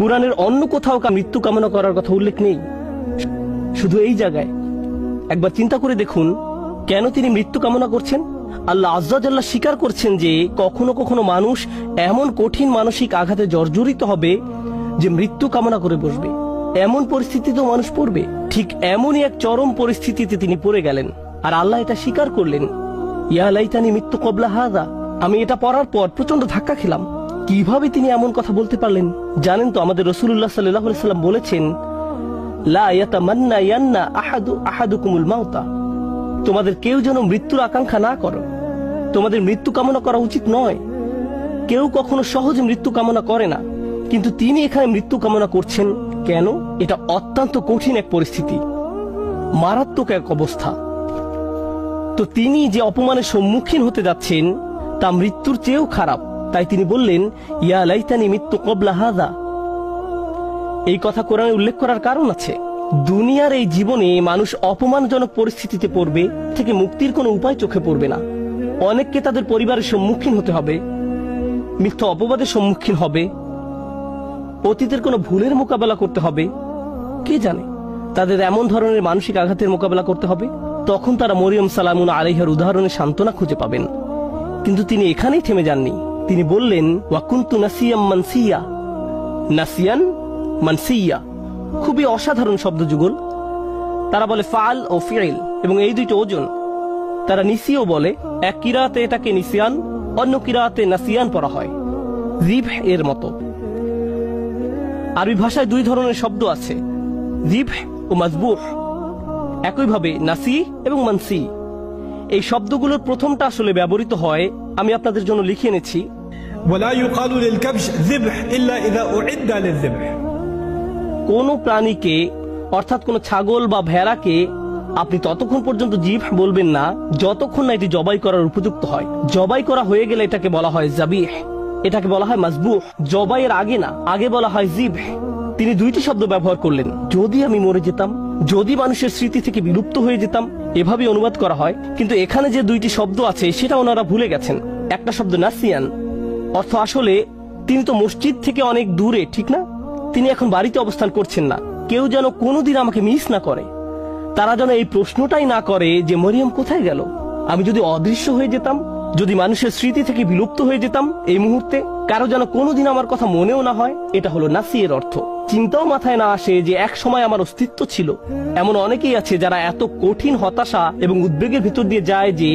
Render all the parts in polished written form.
কুরআনের অন্য কোথাও মৃত্যু কামনা করার কথা উল্লেখ নেই, শুধু এই জায়গায়। একবার চিন্তা করে দেখুন কেন তিনি মৃত্যু কামনা করছেন। আল্লাহ আজ্জা জাল্লা স্বীকার করছেন যে কখনো কখনো মানুষ এমন কঠিন মানসিক আঘাতে জর্জরিত হবে যে মৃত্যু কামনা করে বসবে। এমন পরিস্থিতিতেও মানুষ পড়বে। ঠিক এমনই এক চরম পরিস্থিতিতে তিনি পড়ে গেলেন, আর আল্লাহ এটা স্বীকার করলেন। ইয়া লাইতানি মিত্তু কবলা হাযা, আমি এটা পড়ার পর প্রচন্ড ধাক্কা খেলাম। কিভাবে তিনি এমন কথা বলতে পারলেন? জানেন তো, আমাদের রাসূলুল্লাহ সাল্লাল্লাহু আলাইহি ওয়াসাল্লাম বলেছেন, লা ইয়াতামান্নায়ান্না আহাদুকুমুল মাউতা, তোমাদের কেউ যেন মৃত্যুর আকাঙ্ক্ষা না করো। তোমাদের মৃত্যু কামনা করা উচিত নয়। কেউ কখনো সহজে মৃত্যু কামনা করে না, কিন্তু তিনি এখানে মৃত্যু কামনা করছেন কেন? এটা অত্যন্ত কঠিন এক পরিস্থিতি, মারাত্মক এক অবস্থা। তো তিনি যে অপমানের সম্মুখীন হতে যাচ্ছেন তা মৃত্যুর চেয়েও খারাপ। তাই তিনি বললেন, ইয়া লাইতানি মিত্তু কবলা হাযা। এই কথা কোরআনে উল্লেখ করার কারণ আছে। দুনিয়ার এই জীবনে মানুষ অপমানজনক পরিস্থিতিতে পড়বে, থেকে মুক্তির কোনো উপায় চোখে পড়বে না। অনেককে তাদের পরিবারের সম্মুখীন হতে হবে, মিথ্যা অপবাদের সম্মুখীন হবে, অতীতের কোনো ভুলের মোকাবেলা করতে হবে। কে জানে তাদের এমন ধরনের মানসিক আঘাতের মোকাবেলা করতে হবে। তখন তারা মরিয়ম সালামুন আলাইহার উদাহরণে সান্ত্বনা খুঁজে পাবেন। কিন্তু তিনি এখানেই থেমে যাননি। তিনি বললেন, ওয়া কুনতু নাসিয়াম মানসিয়া। নাসিয়ান মানসিয়া খুবই অসাধারণ শব্দ যুগল। তারা বলে ফাল ও ফিইল, এবং এই দুইটি ওজন। তারা নিসিও বলে, এক কিরাতে এটাকে নিসিয়ান, অন্য কিরাতে নাসিয়ান পড়া হয়, জিবহ এর মতো। আরবি ভাষায় দুই ধরনের শব্দ আছে, জিবহ ও মাজবুহ। একইভাবে নাসি এবং মানসি, এই শব্দগুলোর প্রথমটা আসলে ব্যবহৃত হয়, আমি আপনাদের জন্য লিখে এনেছি। ওয়ালা ইউকালু লিল কাবশ যিবহ ইল্লা ইযা উইদ্দা লিযযিবহ। কোন প্রাণীকে, অর্থাৎ কোন ছাগল বা ভেড়াকে আপনি ততক্ষণ পর্যন্ত জিবহ বলবেন না যতক্ষণ না এটি জবাই করার উপযুক্ত হয়। জবাই করা হয়ে গেলে এটাকে বলা হয় জাবিহ, এটাকে বলা হয় মাজবুহ। জবাইয়ের আগে না, আগে বলা হয় জিবহ। তিনি দুইটি শব্দ ব্যবহার করলেন, যদি আমি মরে যেতাম, যদি মানুষের স্মৃতি থেকে বিলুপ্ত হয়ে যেতাম, এভাবে অনুবাদ করা হয়। কিন্তু এখানে যে দুইটি শব্দ আছে সেটা ওনারা ভুলে গেছেন। একটা শব্দ নাসিয়ান, অর্থ আসলে তিনি তো মসজিদ থেকে অনেক দূরে, ঠিক না? তিনি এখন বাড়িতে অবস্থান করছেন না। কেউ যেন কোনোদিন আমাকে মিস না করে, তারা যেন এই প্রশ্নটাই না করে যে মরিয়ম কোথায় গেল। আমি যদি অদৃশ্য হয়ে যেতাম, যদি মানুষের স্মৃতি থেকে বিলুপ্ত হয়ে যেতাম এই মুহূর্তে, কারো যেন কোনোদিন আমার কথা মনেও না হয়। এটা হলো নাসিয়ের অর্থ। চিন্তাও মাথায় না আসে যে এক সময় আমার অস্তিত্ব ছিল। এমন অনেকেই আছে যারা এত কঠিন হতাশা এবং উদ্বেগের ভিতর দিয়ে যায় যে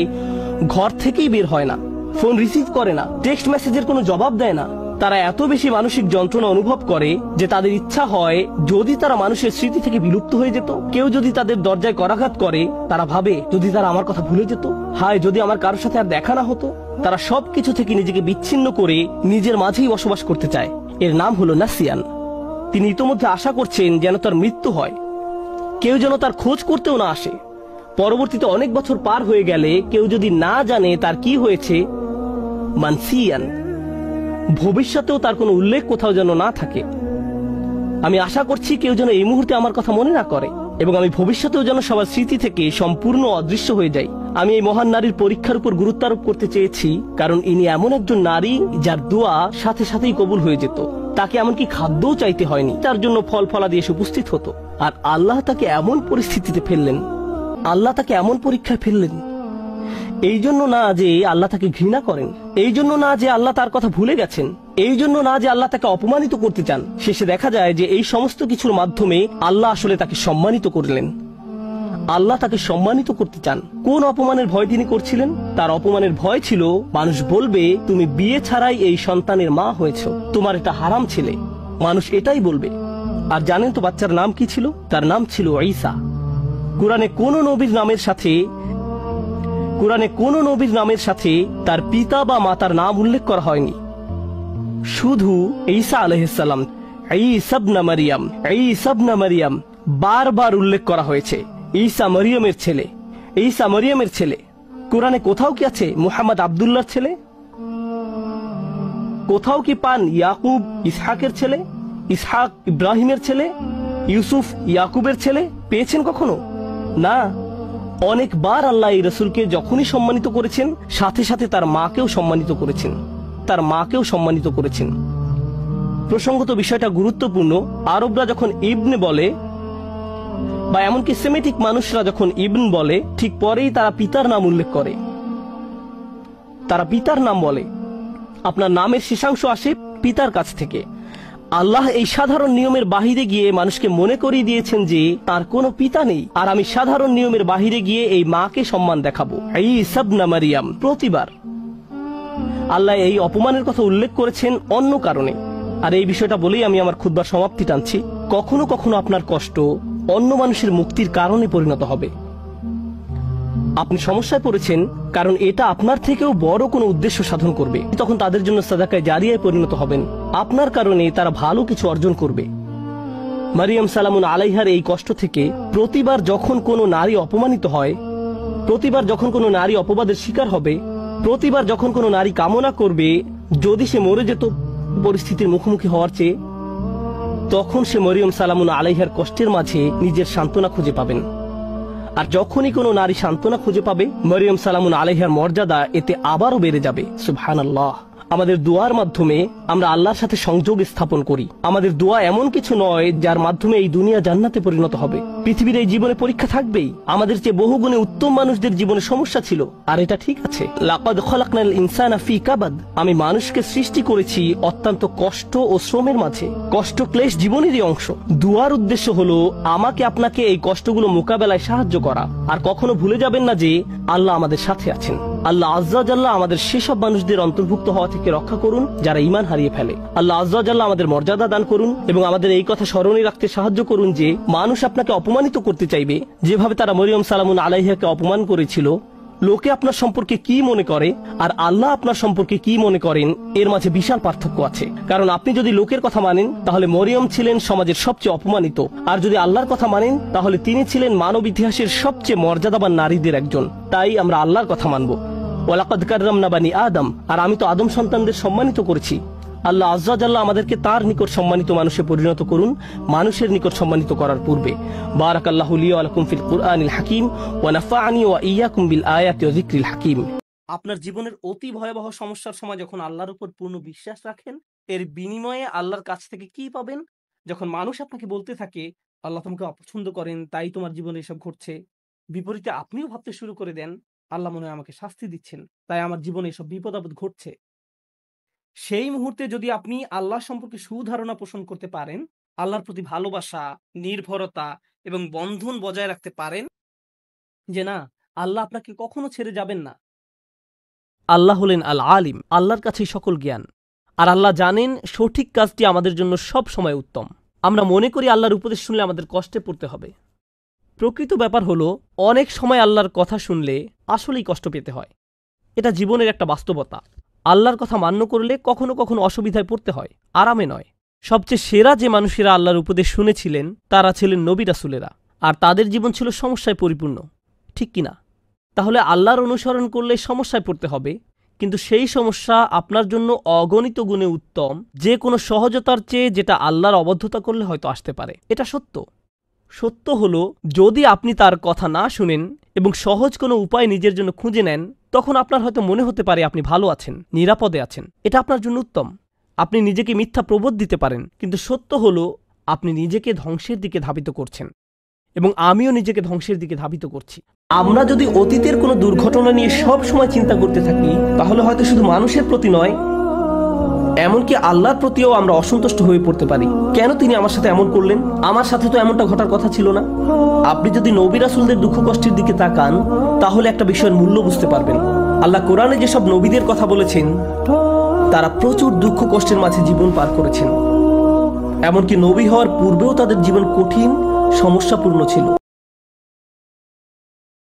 ঘর থেকেই বের হয় না, ফোন রিসিভ করে না, টেক্সট মেসেজের কোনো জবাব দেয় না। তারা এত বেশি মানসিক যন্ত্রণা অনুভব করে যে তাদের ইচ্ছা হয় যদি তারা মানুষের স্মৃতি থেকে বিলুপ্ত হয়ে যেত। কেউ যদি তাদের দরজায় করাঘাত করে, তারা ভাবে যদি তারা আমার কথা ভুলে যেত, হায় যদি আমার কারোর সাথে আর দেখা না হতো। তারা সবকিছু থেকে নিজেকে বিচ্ছিন্ন করে নিজের মাঝেই বসবাস করতে চায়। এর নাম হলো নাসিয়ান। তিনি ইতোমধ্যে আশা করছেন যেন তার মৃত্যু হয়, কেউ যেন তার খোঁজ করতেও না আসে। পরবর্তীতে অনেক বছর পার হয়ে গেলে কেউ যদি না জানে তার কি হয়েছে, মানসিয়ান, ভবিষ্যতেও তার কোনো উল্লেখ কোথাও যেন না থাকে। আমি আশা করছি কেউ যেন এই মুহূর্তে আমার কথা মনে না করে, এবং আমি ভবিষ্যতেও যেন সবার স্মৃতি থেকে সম্পূর্ণ অদৃশ্য হয়ে যাই। আমি এই মহান নারীর পরীক্ষার উপর গুরুত্ব আরোপ করতে চেয়েছি, কারণ ইনি এমন একজন নারী যার দোয়া সাথে সাথেই কবুল হয়ে যেত। তাকে এমনকি খাদ্যও চাইতে হয়নি, তার জন্য ফল ফলাদি এসে উপস্থিত হতো। আর আল্লাহ তাকে এমন পরিস্থিতিতে ফেললেন, আল্লাহ তাকে এমন পরীক্ষায় ফেললেন, এই জন্য না যে আল্লাহ তাকে ঘৃণা করেন, এই জন্য না যে আল্লাহ তার কথা ভুলে গেছেন, এই জন্য না যে আল্লাহ তাকে অপমানিত করতে চান। শেষে দেখা যায় যে এই সমস্ত কিছুর মাধ্যমে আল্লাহ আসলে তাকে সম্মানিত করলেন। আল্লাহ তাকে সম্মানিত করতে চান। কোন অপমানের ভয় তিনি করছিলেন? তার অপমানের ভয় ছিল মানুষ বলবে তুমি বিয়ে ছাড়াই এই সন্তানের মা হয়েছ, তোমার এটা হারাম ছেলে। মানুষ এটাই বলবে। আর জানেন তো বাচ্চার নাম কি ছিল? তার নাম ছিল ঈসা। কোরআনে কোন নবীর নামের সাথে তার পিতা বা মাতার নাম উল্লেখ করা হয়নি। শুধু ঈসা আলাইহিস সালাম, ঈসা ইবনে মারইয়াম বারবার উল্লেখ করা হয়েছে। ঈসা মরিয়মের ছেলে, ঈসা মরিয়মের ছেলে। কোরআনে কোথাও কি আছে মুহাম্মদ আব্দুল্লাহর ছেলে? কোথাও কি পান ইয়াকুব ইসহাকের ছেলে, ইসহাক ইব্রাহিমের ছেলে, ইউসুফ ইয়াকুবের ছেলে? পেয়েছেন কখনো? না। অনেকবার আল্লাহ এই রাসূলকে যখনই সম্মানিত করেছেন, সাথে সাথে তার মাকেও সম্মানিত করেছেন, তার মাকেও সম্মানিত করেছেন। প্রসঙ্গত বিষয়টা গুরুত্বপূর্ণ। আরবরা যখন ইবনে বলে বা এমনকি সেমিটিক মানুষরা যখন ইবন বলে, ঠিক পরেই তারা পিতার নাম উল্লেখ করে। তারা পিতার নাম বলে। আপনার নামের শেষাংশ আসে পিতার কাছ থেকে। আল্লাহ এই সাধারণ নিয়মের বাহিরে গিয়ে মানুষকে মনে করিয়ে দিয়েছেন যে তার কোনো পিতা নেই, আর আমি সাধারণ নিয়মের বাহিরে গিয়ে এই মাকে সম্মান দেখাবো। ঈসা ইবনে মারইয়াম। প্রতিবার আল্লাহ এই অপমানের কথা উল্লেখ করেছেন অন্য কারণে। আর এই বিষয়টা বলেই আমি আমার খুতবার সমাপ্তি টানছি। কখনো কখনো আপনার কষ্ট অন্য মানুষের মুক্তির কারণে পরিণত হবে। আপনি সমস্যায় পড়েছেন কারণ এটা আপনার থেকেও বড় কোনো উদ্দেশ্য সাধন করবে, তখন তাদের জন্য সাদাকায়ে জারিয়ায় পরিণত হবেন। আপনার কারণে তারা ভালো কিছু অর্জন করবে। মারিয়াম সালামুন আলাইহার এই কষ্ট থেকে প্রতিবার যখন কোনো নারী অপমানিত হয়, প্রতিবার যখন কোনো নারী অপবাদের শিকার হবে, প্রতিবার যখন কোনো নারী কামনা করবে যদি সে মরে যেত পরিস্থিতির মুখোমুখি হওয়ার চেয়ে, তখন সে মরিয়ম সালামুন আলাইহার কষ্টের মাঝে নিজের সান্ত্বনা খুঁজে পাবেন। আর যখনই কোনো নারী সান্ত্বনা খুঁজে পাবে, মরিয়ম সালামুন আলাইহার মর্যাদা এতে আবারও বেড়ে যাবে। সুবহানাল্লাহ। আমাদের দোয়ার মাধ্যমে আমরা আল্লাহর সাথে সংযোগ স্থাপন করি। আমাদের দোয়া এমন কিছু নয় যার মাধ্যমে এই দুনিয়া জান্নাতে পরিণত হবে। পৃথিবীর এই জীবনে পরীক্ষা থাকবেই। আমাদের চেয়ে বহুগুণে উত্তম মানুষদের জীবনে সমস্যা ছিল, আর এটা ঠিক আছে। লাকাদ খলাকনাল ইনসানা ফি কাবাদ। আমি মানুষকে সৃষ্টি করেছি অত্যন্ত কষ্ট ও শ্রমের মাঝে। কষ্ট ক্লেশ জীবনেরই অংশ। দুয়ার উদ্দেশ্য হলো আমাকে আপনাকে এই কষ্টগুলো মোকাবেলায় সাহায্য করা। আর কখনো ভুলে যাবেন না যে আল্লাহ আমাদের সাথে আছেন। আল্লাহ আজ্জা জাল্লাহ আমাদের সেসব মানুষদের অন্তর্ভুক্ত হওয়া থেকে রক্ষা করুন যারা ঈমান হারিয়ে ফেলে। আল্লাহ আজ্জা জাল্লাহ আমাদের মর্যাদা দান করুন এবং আমাদের এই কথা স্মরণে রাখতে সাহায্য করুন যে মানুষ আপনাকে অপমানিত করতে চাইবে যেভাবে তারা মরিয়ম সালামুন আলাইহাকে অপমান করেছিল। লোকে আপনার সম্পর্কে কি মনে করে আর আল্লাহ আপনার সম্পর্কে কি মনে করেন, এর মাঝে বিশাল পার্থক্য আছে। কারণ আপনি যদি লোকের কথা মানেন তাহলে মরিয়ম ছিলেন সমাজের সবচেয়ে অপমানিত, আর যদি আল্লাহর কথা মানেন তাহলে তিনি ছিলেন মানব ইতিহাসের সবচেয়ে মর্যাদাবান নারীদের একজন। তাই আমরা আল্লাহর কথা মানব। ওয়ালাকাদ কাররামনা বানি আদম। আর আমি তো আদম সন্তানদের সম্মানিত করেছি। আল্লাহ আজ্জা জাল্লাহ আমাদেরকে তার নিকট সম্মানিত মানুষে পরিণত করুন মানুষের নিকট সম্মানিত করার পূর্বে। বারাকাল্লাহু লি ওয়া লাকুম ফিল কুরআনিল হাকিম ওয়া নাফা'আনি ওয়া ইয়্যাকুম বিল আয়াতি ওয়া যিকরিল হাকিম। আপনার জীবনের অতি ভয়াবহ সমস্যার সময় যখন আল্লাহর উপর পূর্ণ বিশ্বাস রাখেন, এর বিনিময়ে আল্লাহর কাছ থেকে কি পাবেন? যখন মানুষ আপনাকে বলতে থাকে আল্লাহ তোমাকে অপছন্দ করেন তাই তোমার জীবনে এসব ঘটছে, বিপরীতে আপনিও ভাবতে শুরু করে দেন আল্লাহ মনে হয় আমাকে শাস্তি দিচ্ছেন তাই আমার জীবনে এসব বিপদ আপদ ঘটছে। সেই মুহূর্তে যদি আপনি আল্লাহ সম্পর্কে সুধারণা পোষণ করতে পারেন, আল্লাহর প্রতি ভালোবাসা, নির্ভরতা এবং বন্ধন বজায় রাখতে পারেন যে না, আল্লাহ আপনাকে কখনো ছেড়ে যাবেন না। আল্লাহ হলেন আল আলিম। আল্লাহর কাছেই সকল জ্ঞান। আর আল্লাহ জানেন সঠিক কাজটি আমাদের জন্য সব সময় উত্তম। আমরা মনে করি আল্লাহর উপদেশ শুনলে আমাদের কষ্টে পড়তে হবে। প্রকৃত ব্যাপার হলো অনেক সময় আল্লাহর কথা শুনলে আসলেই কষ্ট পেতে হয়। এটা জীবনের একটা বাস্তবতা। আল্লাহর কথা মান্য করলে কখনো কখনো অসুবিধায় পড়তে হয়, আরামে নয়। সবচেয়ে সেরা যে মানুষেরা আল্লাহর উপদেশ শুনেছিলেন তারা ছিলেন নবী রাসূলেরা, আর তাদের জীবন ছিল সমস্যায় পরিপূর্ণ, ঠিক কিনা? তাহলে আল্লাহর অনুসরণ করলে সমস্যায় পড়তে হবে, কিন্তু সেই সমস্যা আপনার জন্য অগণিত গুণে উত্তম যে কোনো সহজতার চেয়ে যেটা আল্লাহর অবদ্ধতা করলে হয়তো আসতে পারে। এটা সত্য। সত্য হলো যদি আপনি তার কথা না শুনেন এবং সহজ কোনো উপায় নিজের জন্য খুঁজে নেন, তখন আপনার হয়তো মনে হতে পারে আপনি ভালো আছেন, নিরাপদে আছেন, এটা আপনার জন্য উত্তম। আপনি নিজেকে মিথ্যা প্রবোধ দিতে পারেন, কিন্তু সত্য হলো আপনি নিজেকে ধ্বংসের দিকে ধাবিত করছেন এবং আমিও নিজেকে ধ্বংসের দিকে ধাবিত করছি। আমরা যদি অতীতের কোনো দুর্ঘটনা নিয়ে সব সময় চিন্তা করতে থাকি তাহলে হয়তো শুধু মানুষের প্রতি নয়, এমনকি আল্লাহর প্রতিও আমরা অসন্তুষ্ট হয়ে পড়তে পারি। কেন তিনি আমার সাথে এমন করলেন? আমার সাথে তো এমনটা ঘটার কথা ছিল না। আপনি যদি নবী রাসূলদের দুঃখ কষ্টের দিকে তাকান তাহলে একটা বিষয়ের মূল্য বুঝতে পারবেন। আল্লাহ কোরআনে যেসব নবীদের কথা বলেছেন তারা প্রচুর দুঃখ কষ্টের মাঝে জীবন পার করেছেন। এমনকি নবী হওয়ার পূর্বেও তাদের জীবন কঠিন, সমস্যাপূর্ণ ছিল।